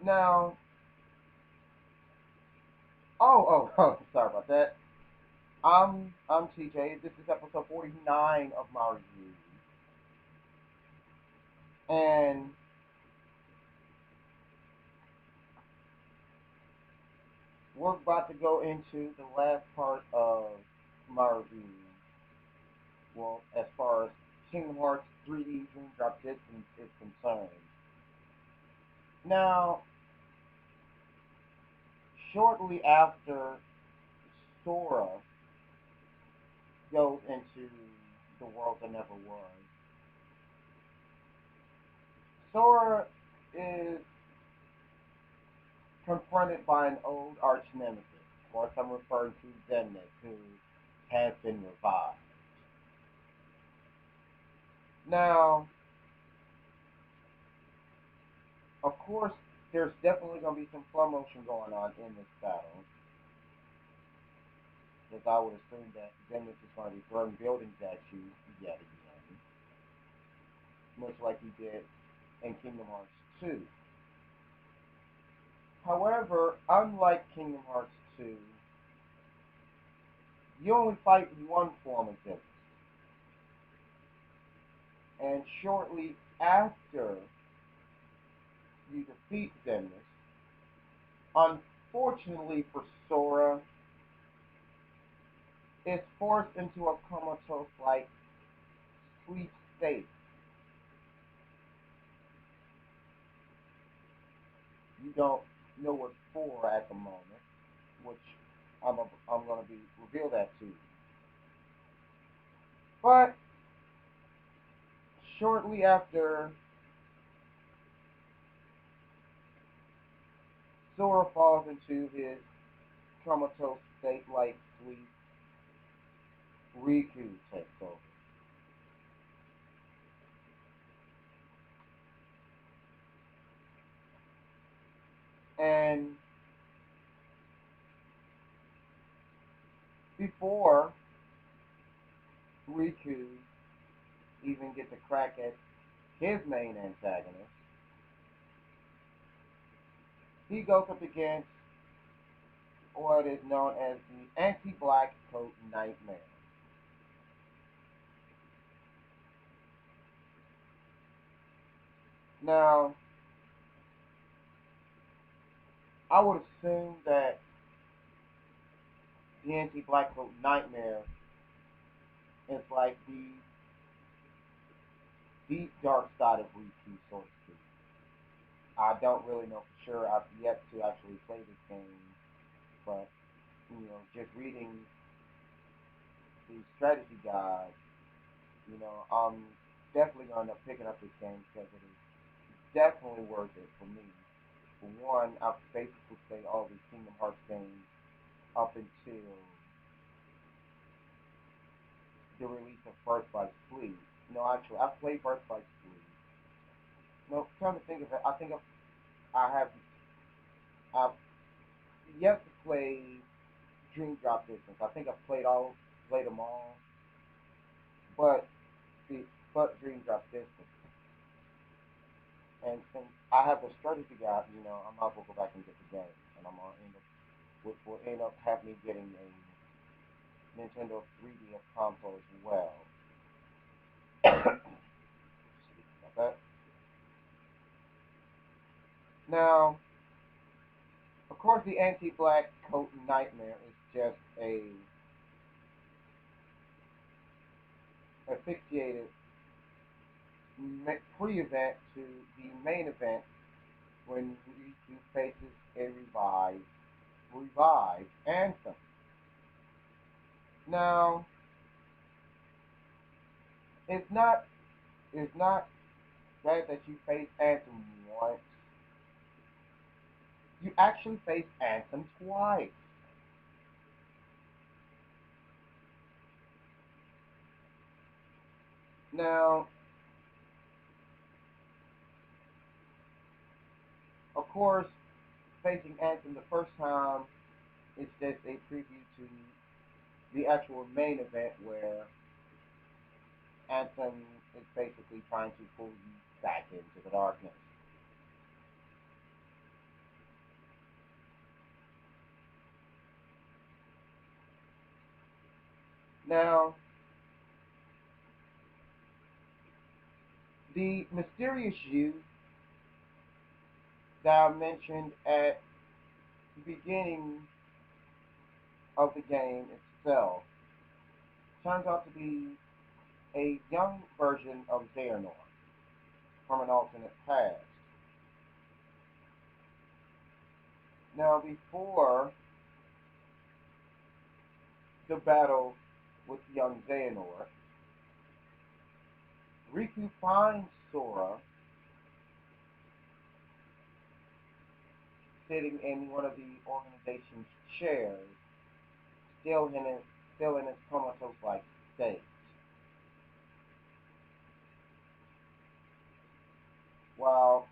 Now, oh, sorry about that. I'm TJ. This is episode 49 of my review, and we're about to go into the last part of my review. Well, as far as Kingdom Hearts 3D Dream Drop Distance is concerned. Now, shortly after Sora goes into the world that never was, Sora is confronted by an old arch nemesis, of course I'm referring to Zenith, who has been revived. Now, of course, there's definitely going to be some slow motion going on in this battle, because I would assume that Zenith is going to be throwing buildings at you yet again, much like he did in Kingdom Hearts 2. However, unlike Kingdom Hearts 2, you only fight one form of Zenith. And shortly after you defeat Zenith, unfortunately for Sora, is forced into a comatose-like sleep state. You don't know what for at the moment, which I'm going to be reveal that to you. But shortly after Sora falls into his comatose state-like sleep, Riku takes over. And before Riku even gets a crack at his main antagonist, he goes up against what is known as the Anti-Black Coat Nightmare. Now, I would assume that the Anti-Black Coat Nightmare is like the deep dark side of Riku, so to speak. I don't really know for sure. I've yet to actually play this game, but just reading the strategy guide, I'm definitely gonna end up picking up this game because it is definitely worth it for me. For one, I've basically played all these Kingdom Hearts games up until the release of Birth by Sleep. No, actually, I've played Birth by Sleep. No, trying to think of it. I think I've yet to play Dream Drop Distance. I think I've played them all, but the but Dream Drop Distance. And since I have the strategy guide, I might as well go back and get the game, and I'm gonna end up, which will end up having me getting a Nintendo 3DS console as well. Okay. Now, of course, the anti-black coat nightmare is just a asphyxiated pre-event to the main event when Riku faces a revived Ansem. Now, it's not bad that you face Ansem once. You actually face Ansem twice. Now, of course, facing Ansem the first time is just a preview to the actual main event where Ansem is basically trying to pull you back into the darkness. Now, the mysterious youth that I mentioned at the beginning of the game itself turns out to be a young version of Xehanort from an alternate past. Now, before the battle with young Xehanort, Riku finds Sora sitting in one of the organization's chairs, still in his, still in his comatose-like state. While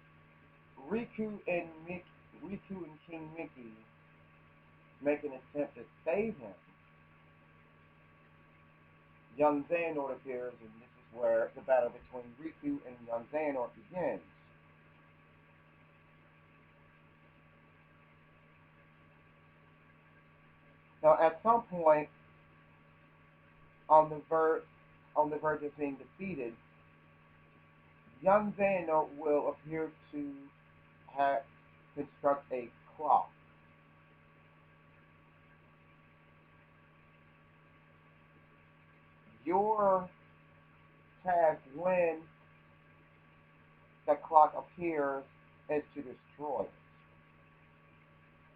Riku and Riku and King Mickey make an attempt to save him, young Xehanort appears, and this is where the battle between Riku and young Xehanort begins. Now, at some point on the verge of being defeated, young Xehanort will appear to have construct a clock. Your task when the clock appears is to destroy it.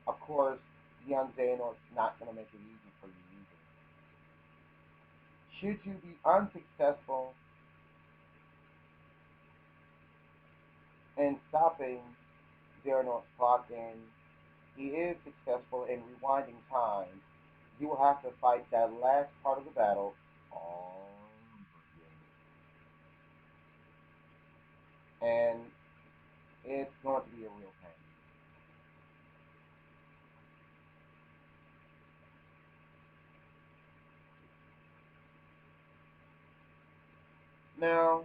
Of course, young Xehanort's not going to make it easy for you either. Should you be unsuccessful in stopping Xehanort's clock and he is successful in rewinding time, you will have to fight that last part of the battle all over again. And it's going to be a real pain. Now,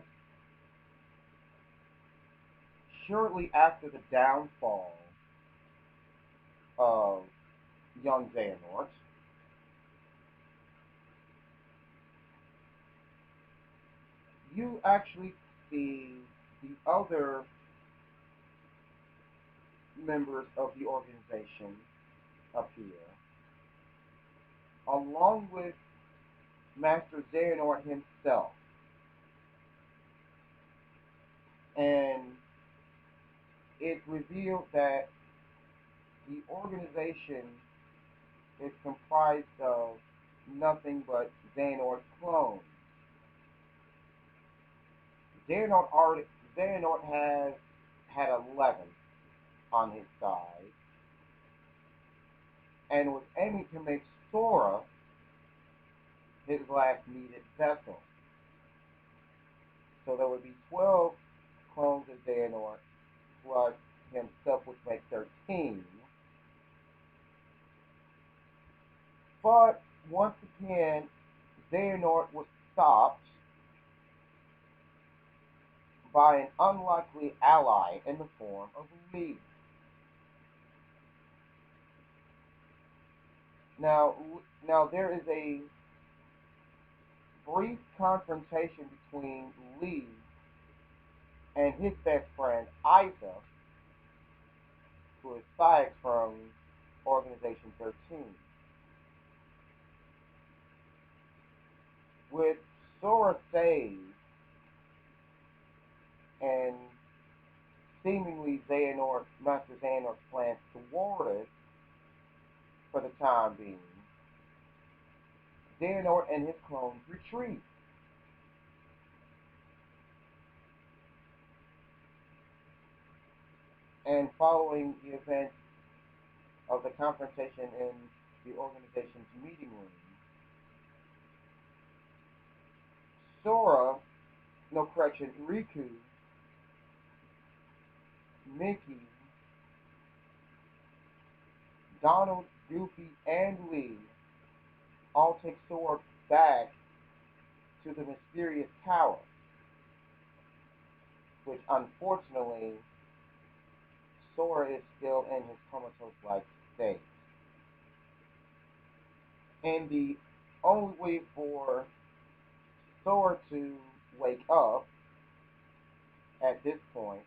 shortly after the downfall of young Xehanort, you actually see the other members of the organization appear, along with Master Xehanort himself. And it revealed that the organization is comprised of nothing but Xehanort clones. Xehanort has had 11 on his side and was aiming to make Sora his last needed vessel. So there would be 12 clones of Xehanort plus himself, which makes 13. But once again, Xehanort was stopped by an unlikely ally in the form of Lee. Now, now there is a brief confrontation between Lee and his best friend Isa, who is Saïx from Organization 13. With Sora saved and seemingly Master Xehanort's plans thwarted for the time being, Xehanort and his clones retreat. And following the events of the confrontation in the organization's meeting room, Riku, Mickey, Donald, Goofy, and Lee all take Sora back to the mysterious tower, which unfortunately Sora is still in his comatose-like state. In the only way for Sora to wake up at this point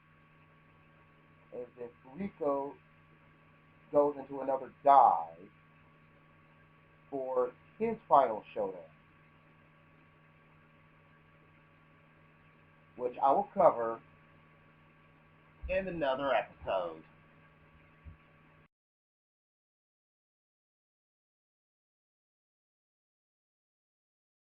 is if Rico goes into another dive for his final showdown, which I will cover in another episode.